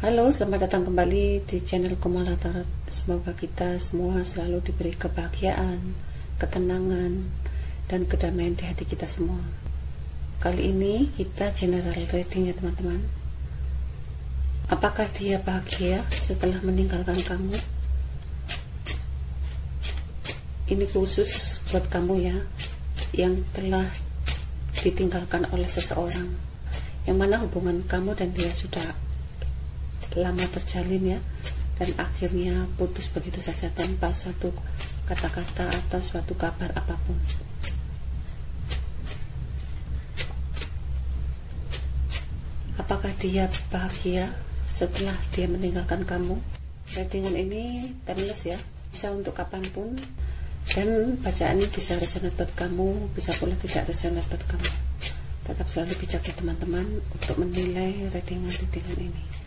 Halo, selamat datang kembali di channel Kumala Tarot. Semoga kita semua selalu diberi kebahagiaan, ketenangan, dan kedamaian di hati kita semua. Kali ini kita general reading ya teman-teman. Apakah dia bahagia setelah meninggalkan kamu? Ini khusus buat kamu ya, yang telah ditinggalkan oleh seseorang, yang mana hubungan kamu dan dia sudah lama terjalin ya, dan akhirnya putus begitu saja tanpa suatu kata-kata atau suatu kabar apapun. Apakah dia bahagia setelah dia meninggalkan kamu? Readingan ini timeless ya, bisa untuk kapanpun, dan bacaan ini bisa resonate buat kamu, bisa pula tidak resonate buat kamu. Tetap selalu bijak ya teman-teman untuk menilai readingan ini.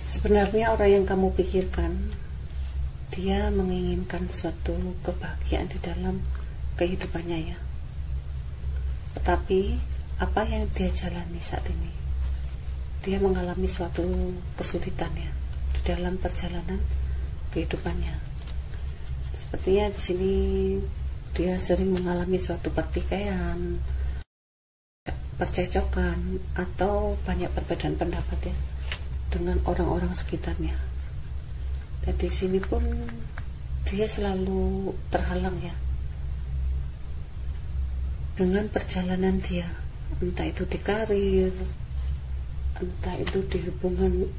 Sebenarnya orang yang kamu pikirkan, dia menginginkan suatu kebahagiaan di dalam kehidupannya ya. Tetapi apa yang dia jalani saat ini, dia mengalami suatu kesulitan ya di dalam perjalanan kehidupannya. Sepertinya di sini dia sering mengalami suatu pertikaian, percecokan, atau banyak perbedaan pendapat ya dengan orang-orang sekitarnya. Dan di sini pun dia selalu terhalang ya dengan perjalanan dia, entah itu di karir, entah itu di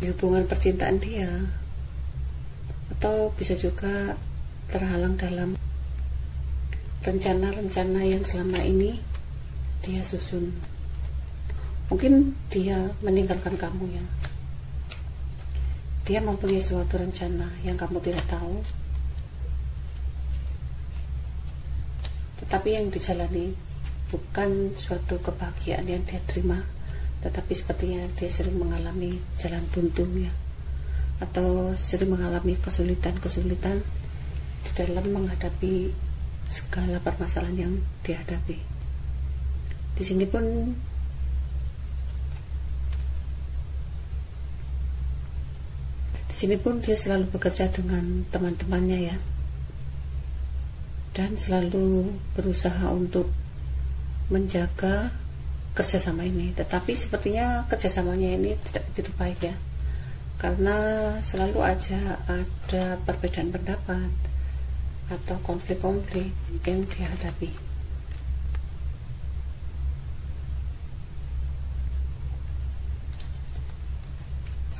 hubungan percintaan dia, atau bisa juga terhalang dalam rencana-rencana yang selama ini dia susun. Mungkin dia meninggalkan kamu ya, dia mempunyai suatu rencana yang kamu tidak tahu, tetapi yang dijalani bukan suatu kebahagiaan yang dia terima, tetapi sepertinya dia sering mengalami jalan buntu ya, atau sering mengalami kesulitan-kesulitan di dalam menghadapi segala permasalahan yang dihadapi. Di sini pun dia selalu bekerja dengan teman-temannya ya, dan selalu berusaha untuk menjaga kerjasama ini. Tetapi sepertinya kerjasamanya ini tidak begitu baik ya, karena selalu aja ada perbedaan pendapat atau konflik-konflik yang dihadapi.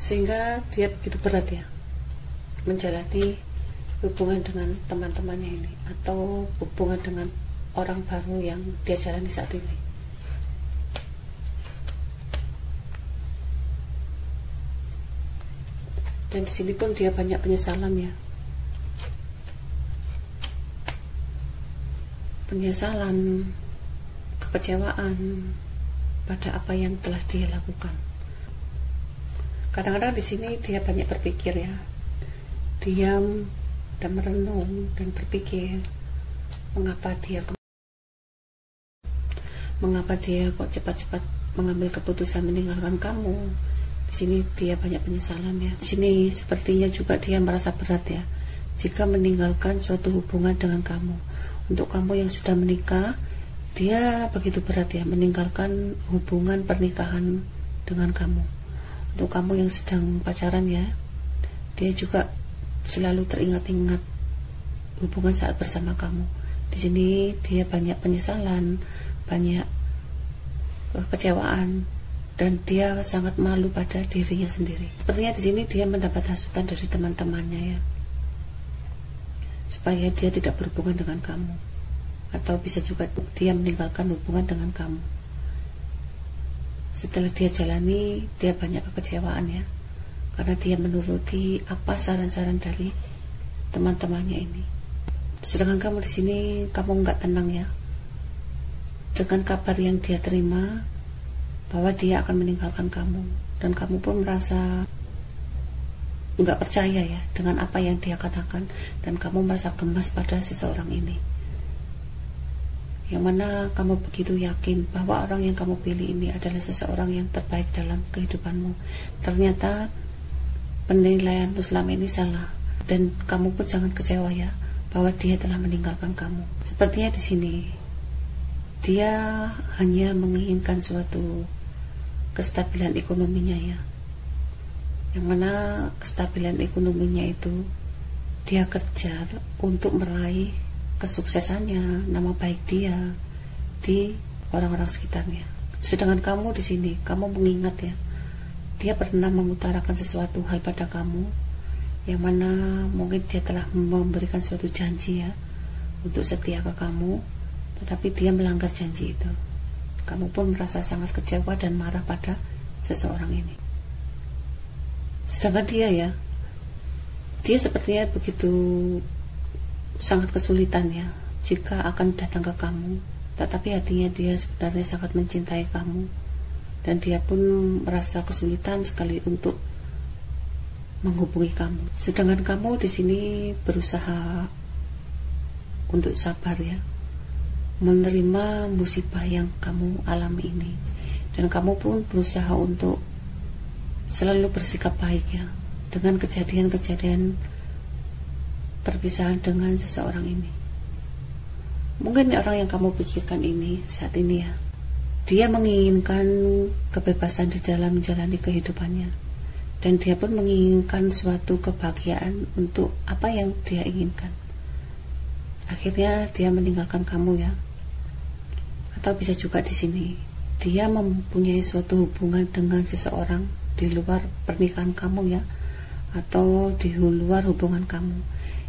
sehingga dia begitu berat ya menjalani hubungan dengan teman-temannya ini atau hubungan dengan orang baru yang dia jalani saat ini. Dan di sini pun dia banyak penyesalan ya. Penyesalan, kekecewaan pada apa yang telah dia lakukan. Kadang-kadang di sini dia banyak berpikir ya, diam dan merenung dan berpikir mengapa dia kok cepat-cepat mengambil keputusan meninggalkan kamu. Di sini dia banyak penyesalan ya. Di sini sepertinya juga dia merasa berat ya jika meninggalkan suatu hubungan dengan kamu. Untuk kamu yang sudah menikah, dia begitu berat ya meninggalkan hubungan pernikahan dengan kamu. Untuk kamu yang sedang pacaran ya, dia juga selalu teringat-ingat hubungan saat bersama kamu. Di sini dia banyak penyesalan, banyak kekecewaan, dan dia sangat malu pada dirinya sendiri. Sepertinya di sini dia mendapat hasutan dari teman-temannya ya, supaya dia tidak berhubungan dengan kamu, atau bisa juga dia meninggalkan hubungan dengan kamu. Setelah dia jalani, dia banyak kekecewaan ya, karena dia menuruti apa saran-saran dari teman-temannya ini. Sedangkan kamu di sini, kamu nggak tenang ya dengan kabar yang dia terima bahwa dia akan meninggalkan kamu, dan kamu pun merasa nggak percaya ya dengan apa yang dia katakan, dan kamu merasa gemas pada seseorang ini, yang mana kamu begitu yakin bahwa orang yang kamu pilih ini adalah seseorang yang terbaik dalam kehidupanmu. Ternyata penilaianmu selama ini salah, dan kamu pun sangat kecewa ya bahwa dia telah meninggalkan kamu. Sepertinya di sini dia hanya menginginkan suatu kestabilan ekonominya ya, yang mana kestabilan ekonominya itu dia kejar untuk meraih kesuksesannya, nama baik dia di orang-orang sekitarnya. Sedangkan kamu di sini, kamu mengingat ya, dia pernah mengutarakan sesuatu hal pada kamu, yang mana mungkin dia telah memberikan suatu janji ya untuk setia ke kamu, tetapi dia melanggar janji itu. Kamu pun merasa sangat kecewa dan marah pada seseorang ini. Sedangkan dia sepertinya begitu sangat kesulitan ya jika akan datang ke kamu, tetapi hatinya dia sebenarnya sangat mencintai kamu, dan dia pun merasa kesulitan sekali untuk menghubungi kamu. Sedangkan kamu di sini berusaha untuk sabar ya, menerima musibah yang kamu alami ini, dan kamu pun berusaha untuk selalu bersikap baik ya dengan kejadian-kejadian perpisahan dengan seseorang ini. Mungkin orang yang kamu pikirkan ini saat ini ya, dia menginginkan kebebasan di dalam menjalani kehidupannya, dan dia pun menginginkan suatu kebahagiaan untuk apa yang dia inginkan. Akhirnya dia meninggalkan kamu ya. Atau bisa juga di sini dia mempunyai suatu hubungan dengan seseorang di luar pernikahan kamu ya, atau di luar hubungan kamu,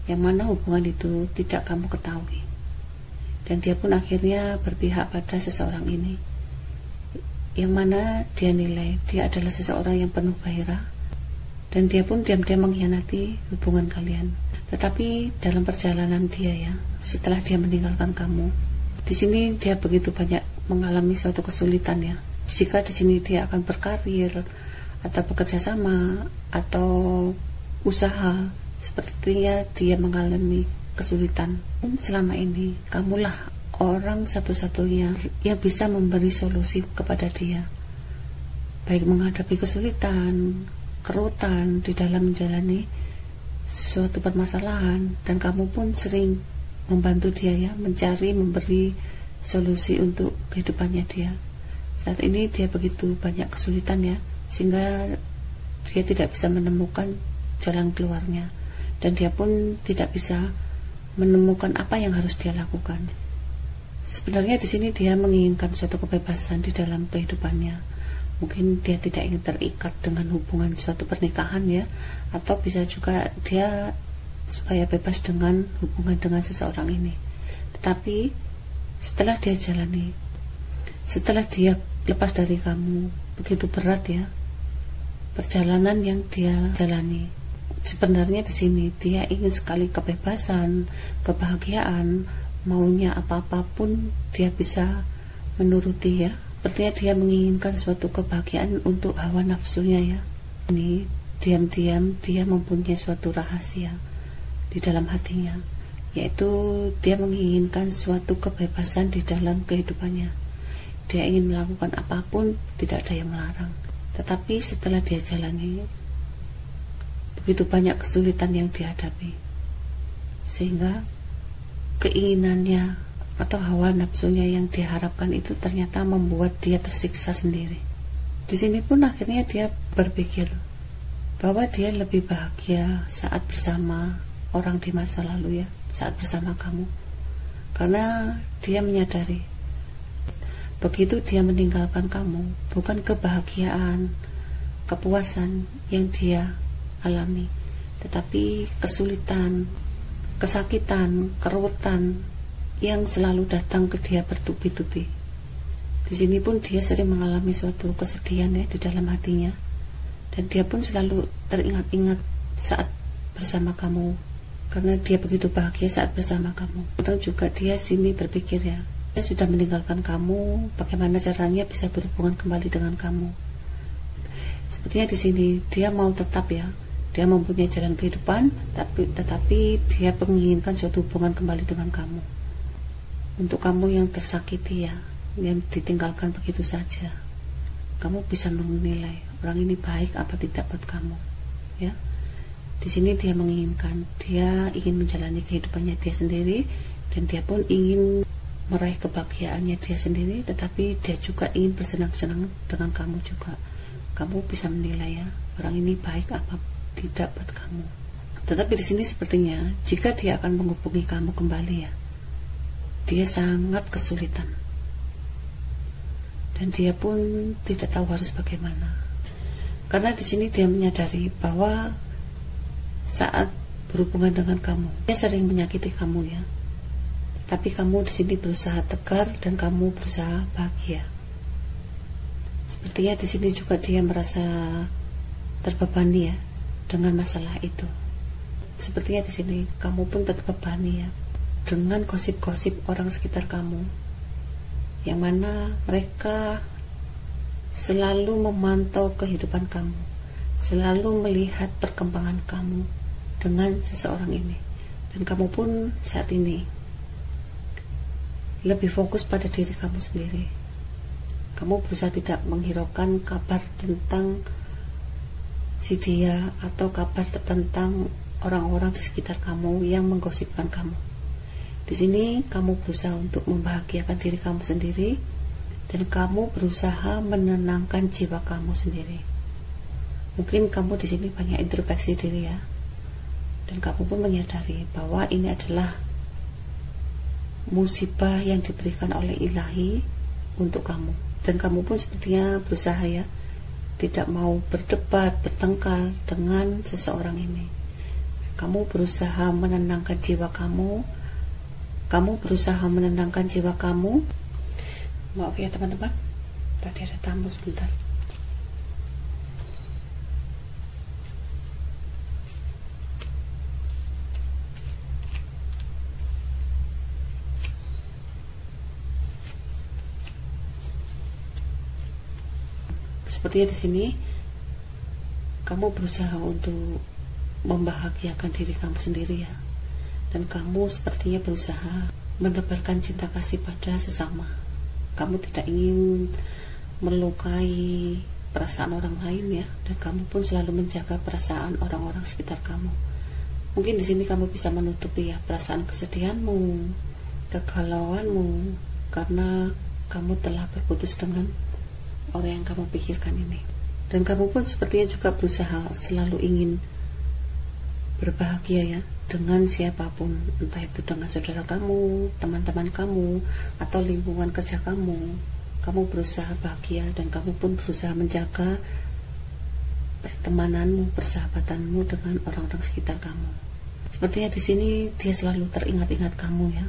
yang mana hubungan itu tidak kamu ketahui, dan dia pun akhirnya berpihak pada seseorang ini, yang mana dia nilai dia adalah seseorang yang penuh gairah, dan dia pun diam-diam mengkhianati hubungan kalian. Tetapi dalam perjalanan dia ya, setelah dia meninggalkan kamu, di sini dia begitu banyak mengalami suatu kesulitan ya. Jika di sini dia akan berkarir atau bekerja sama atau usaha, sepertinya dia mengalami kesulitan. Selama ini kamulah orang satu-satunya yang bisa memberi solusi kepada dia, baik menghadapi kesulitan, kerutan di dalam menjalani suatu permasalahan, dan kamu pun sering membantu dia ya, mencari, memberi solusi untuk kehidupannya dia. Saat ini dia begitu banyak kesulitan ya, sehingga dia tidak bisa menemukan jalan keluarnya, dan dia pun tidak bisa menemukan apa yang harus dia lakukan. Sebenarnya di sini dia menginginkan suatu kebebasan di dalam kehidupannya, Mungkin dia tidak ingin terikat dengan hubungan suatu pernikahan ya, atau bisa juga dia supaya bebas dengan hubungan dengan seseorang ini. Tetapi setelah dia jalani, setelah dia lepas dari kamu, begitu berat ya perjalanan yang dia jalani. Sebenarnya di sini dia ingin sekali kebebasan, kebahagiaan, maunya apa-apapun dia bisa menuruti ya. Sepertinya dia menginginkan suatu kebahagiaan untuk hawa nafsunya ya. Ini diam-diam dia mempunyai suatu rahasia di dalam hatinya, yaitu dia menginginkan suatu kebebasan di dalam kehidupannya. Dia ingin melakukan apapun, tidak ada yang melarang. Tetapi setelah dia jalani, begitu banyak kesulitan yang dihadapi, sehingga keinginannya atau hawa nafsunya yang diharapkan itu ternyata membuat dia tersiksa sendiri. Di sini pun akhirnya dia berpikir bahwa dia lebih bahagia saat bersama orang di masa lalu ya, saat bersama kamu. Karena dia menyadari begitu dia meninggalkan kamu, bukan kebahagiaan, kepuasan yang dia alami, tetapi kesulitan, kesakitan, keruwetan yang selalu datang ke dia bertubi-tubi. Di sini pun dia sering mengalami suatu kesedihan ya di dalam hatinya, dan dia pun selalu teringat-ingat saat bersama kamu, karena dia begitu bahagia saat bersama kamu. Dan juga dia sini berpikir ya, dia sudah meninggalkan kamu, bagaimana caranya bisa berhubungan kembali dengan kamu. Sepertinya di sini dia mau tetap ya, dia mempunyai jalan kehidupan, tetapi dia menginginkan suatu hubungan kembali dengan kamu. Untuk kamu yang tersakiti ya, yang ditinggalkan begitu saja, kamu bisa menilai orang ini baik apa tidak buat kamu ya. Di sini dia menginginkan, dia ingin menjalani kehidupannya dia sendiri, dan dia pun ingin meraih kebahagiaannya dia sendiri, tetapi dia juga ingin bersenang-senang dengan kamu juga. Kamu bisa menilai ya, orang ini baik apa tidak buat kamu. Tetapi di sini sepertinya jika dia akan menghubungi kamu kembali ya, dia sangat kesulitan, dan dia pun tidak tahu harus bagaimana. Karena di sini dia menyadari bahwa saat berhubungan dengan kamu, dia sering menyakiti kamu ya. Tapi kamu di sini berusaha tegar dan kamu berusaha bahagia. Sepertinya di sini juga dia merasa terbebani ya dengan masalah itu. Sepertinya di sini kamu pun terbebani ya dengan gosip-gosip orang sekitar kamu, yang mana mereka selalu memantau kehidupan kamu, selalu melihat perkembangan kamu dengan seseorang ini. Dan kamu pun saat ini lebih fokus pada diri kamu sendiri. Kamu berusaha tidak menghiraukan kabar tentang si dia atau kabar tentang orang-orang di sekitar kamu yang menggosipkan kamu. Di sini kamu berusaha untuk membahagiakan diri kamu sendiri, dan kamu berusaha menenangkan jiwa kamu sendiri. Mungkin kamu di sini banyak introspeksi diri ya, dan kamu pun menyadari bahwa ini adalah musibah yang diberikan oleh ilahi untuk kamu. Dan kamu pun sepertinya berusaha ya, tidak mau berdebat, bertengkar dengan seseorang ini. Kamu berusaha menenangkan jiwa kamu. Kamu berusaha menenangkan jiwa kamu. Maaf ya teman-teman, tadi ada tamu sebentar. Sepertinya di sini kamu berusaha untuk membahagiakan diri kamu sendiri ya, dan kamu sepertinya berusaha menebarkan cinta kasih pada sesama. Kamu tidak ingin melukai perasaan orang lain ya, dan kamu pun selalu menjaga perasaan orang-orang sekitar kamu. Mungkin di sini kamu bisa menutupi ya perasaan kesedihanmu, kegalauanmu, karena kamu telah berputus dengan orang yang kamu pikirkan ini. Dan kamu pun sepertinya juga berusaha selalu ingin berbahagia ya dengan siapapun, entah itu dengan saudara kamu, teman-teman kamu, atau lingkungan kerja kamu. kamu berusaha bahagia dan kamu pun berusaha menjaga pertemananmu, persahabatanmu dengan orang-orang sekitar kamu. Sepertinya di sini dia selalu teringat-ingat kamu ya.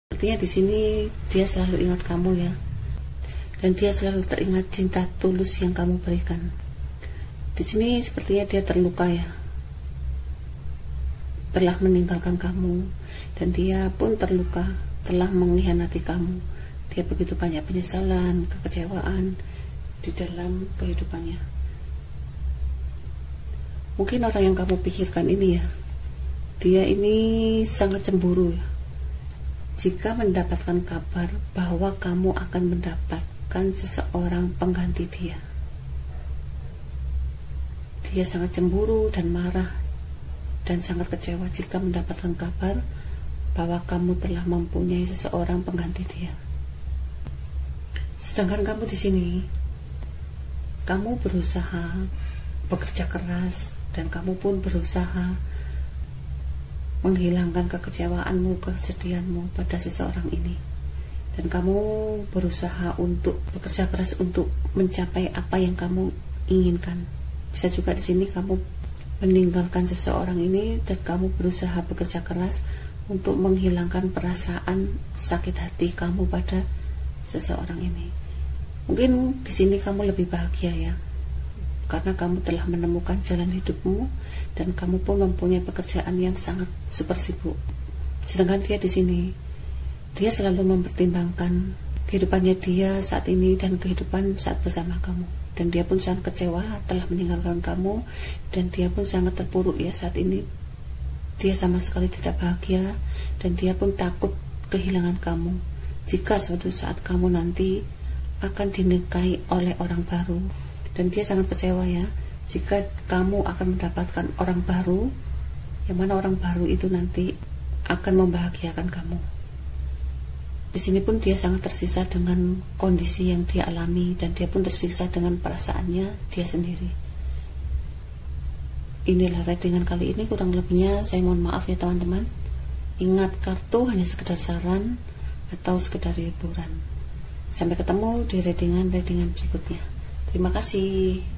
Sepertinya di sini dia selalu ingat kamu ya. Dan dia selalu teringat cinta tulus yang kamu berikan. Di sini sepertinya dia terluka ya. Telah meninggalkan kamu dan dia pun terluka, telah mengkhianati kamu. Dia begitu banyak penyesalan, kekecewaan di dalam kehidupannya. Mungkin orang yang kamu pikirkan ini ya, dia ini sangat cemburu ya. Jika mendapatkan kabar bahwa kamu akan mendapatkan seseorang pengganti dia. Dia sangat cemburu dan marah dan sangat kecewa jika mendapatkan kabar bahwa kamu telah mempunyai seseorang pengganti dia. Sedangkan kamu di sini, kamu berusaha bekerja keras dan kamu pun berusaha menghilangkan kekecewaanmu, kesedihanmu pada seseorang ini. Dan kamu berusaha untuk bekerja keras untuk mencapai apa yang kamu inginkan. Bisa juga di sini kamu meninggalkan seseorang ini dan kamu berusaha bekerja keras untuk menghilangkan perasaan sakit hati kamu pada seseorang ini. Mungkin di sini kamu lebih bahagia ya, karena kamu telah menemukan jalan hidupmu dan kamu pun mempunyai pekerjaan yang sangat super sibuk. Sedangkan dia di sini, dia selalu mempertimbangkan kehidupannya dia saat ini dan kehidupan saat bersama kamu. Dan dia pun sangat kecewa telah meninggalkan kamu dan dia pun sangat terpuruk ya saat ini. Dia sama sekali tidak bahagia dan dia pun takut kehilangan kamu. Jika suatu saat kamu nanti akan dinikahi oleh orang baru, dan dia sangat kecewa ya jika kamu akan mendapatkan orang baru, yang mana orang baru itu nanti akan membahagiakan kamu. Di sini pun dia sangat tersisa dengan kondisi yang dia alami dan dia pun tersisa dengan perasaannya dia sendiri. Inilah readingan kali ini, kurang lebihnya saya mohon maaf ya teman-teman. Ingat, kartu hanya sekedar saran atau sekedar hiburan. Sampai ketemu di readingan berikutnya. Terima kasih.